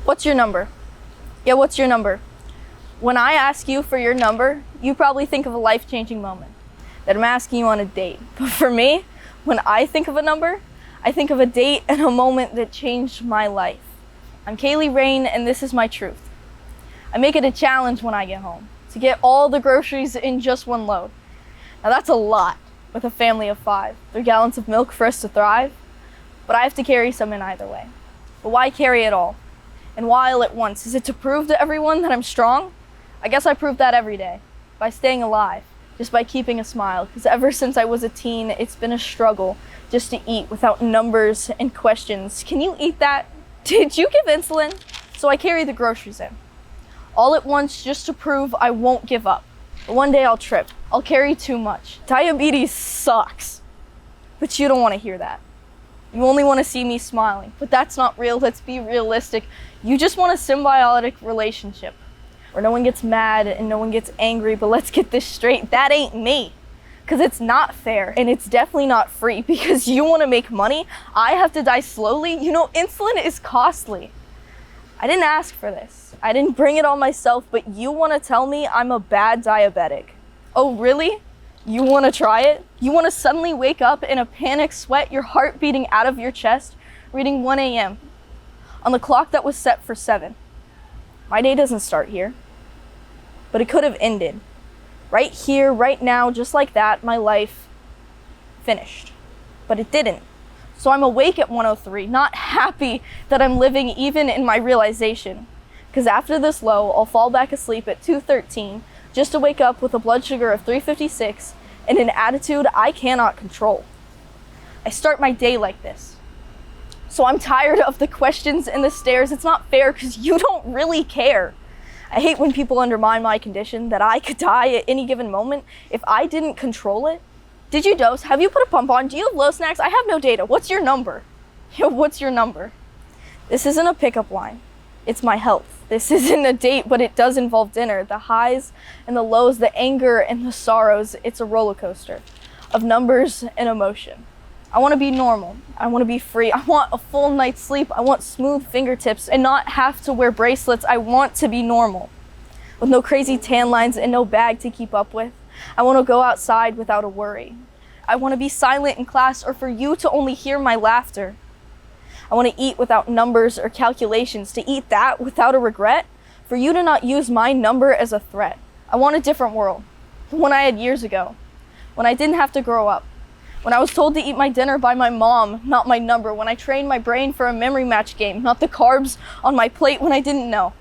What's your number? Yeah, what's your number? When I ask you for your number, you probably think of a life-changing moment, that I'm asking you on a date. But for me, when I think of a number, I think of a date and a moment that changed my life. I'm Kaylee Rain, and this is my truth. I make it a challenge when I get home to get all the groceries in just one load. Now that's a lot with a family of 5, 3 gallons of milk for us to thrive, but I have to carry some in either way. But why carry it all? And why all at once? Is it to prove to everyone that I'm strong? I guess I prove that every day, by staying alive, just by keeping a smile, because ever since I was a teen, it's been a struggle just to eat without numbers and questions. Can you eat that? Did you give insulin? So I carry the groceries in, all at once just to prove I won't give up. But one day I'll trip. I'll carry too much. Diabetes sucks, but you don't want to hear that. You only want to see me smiling, but that's not real. Let's be realistic. You just want a symbiotic relationship where no one gets mad and no one gets angry, but let's get this straight. That ain't me, because it's not fair and it's definitely not free. Because you want to make money, I have to die slowly. You know, insulin is costly. I didn't ask for this. I didn't bring it on myself, but you want to tell me I'm a bad diabetic. Oh, really? You want to try it? You want to suddenly wake up in a panic sweat, your heart beating out of your chest, reading 1 a.m. on the clock that was set for 7. My day doesn't start here, but it could have ended. Right here, right now, just like that, my life finished. But it didn't. So I'm awake at 1:03, not happy that I'm living even in my realization. Because after this low, I'll fall back asleep at 2:13, just to wake up with a blood sugar of 356 and an attitude I cannot control. I start my day like this. So I'm tired of the questions and the stares. It's not fair because you don't really care. I hate when people undermine my condition, that I could die at any given moment if I didn't control it. Did you dose? Have you put a pump on? Do you have low snacks? I have no data. What's your number? Yo, what's your number? This isn't a pickup line. It's my health. This isn't a date, but it does involve dinner. The highs and the lows, the anger and the sorrows. It's a roller coaster of numbers and emotion. I want to be normal. I want to be free. I want a full night's sleep. I want smooth fingertips and not have to wear bracelets. I want to be normal with no crazy tan lines and no bag to keep up with. I want to go outside without a worry. I want to be silent in class or for you to only hear my laughter. I want to eat without numbers or calculations, to eat that without a regret, for you to not use my number as a threat. I want a different world, the one I had years ago, when I didn't have to grow up, when I was told to eat my dinner by my mom, not my number, when I trained my brain for a memory match game, not the carbs on my plate when I didn't know.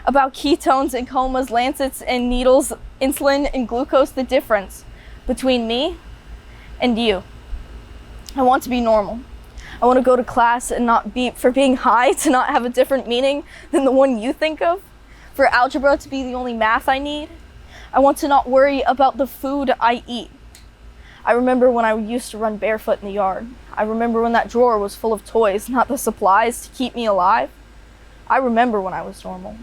About ketones and comas, lancets and needles, insulin and glucose, the difference between me and you. I want to be normal. I want to go to class and not beep, for being high to not have a different meaning than the one you think of, for algebra to be the only math I need. I want to not worry about the food I eat. I remember when I used to run barefoot in the yard. I remember when that drawer was full of toys, not the supplies to keep me alive. I remember when I was normal.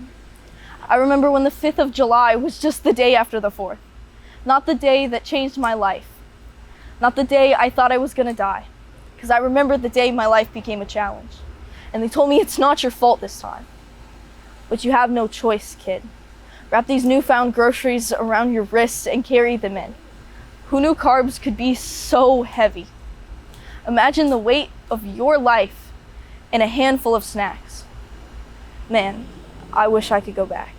I remember when the 5th of July was just the day after the 4th, not the day that changed my life, not the day I thought I was gonna die. Because I remember the day my life became a challenge. And they told me it's not your fault this time. But you have no choice, kid. Wrap these newfound groceries around your wrists and carry them in. Who knew carbs could be so heavy? Imagine the weight of your life in a handful of snacks. Man, I wish I could go back.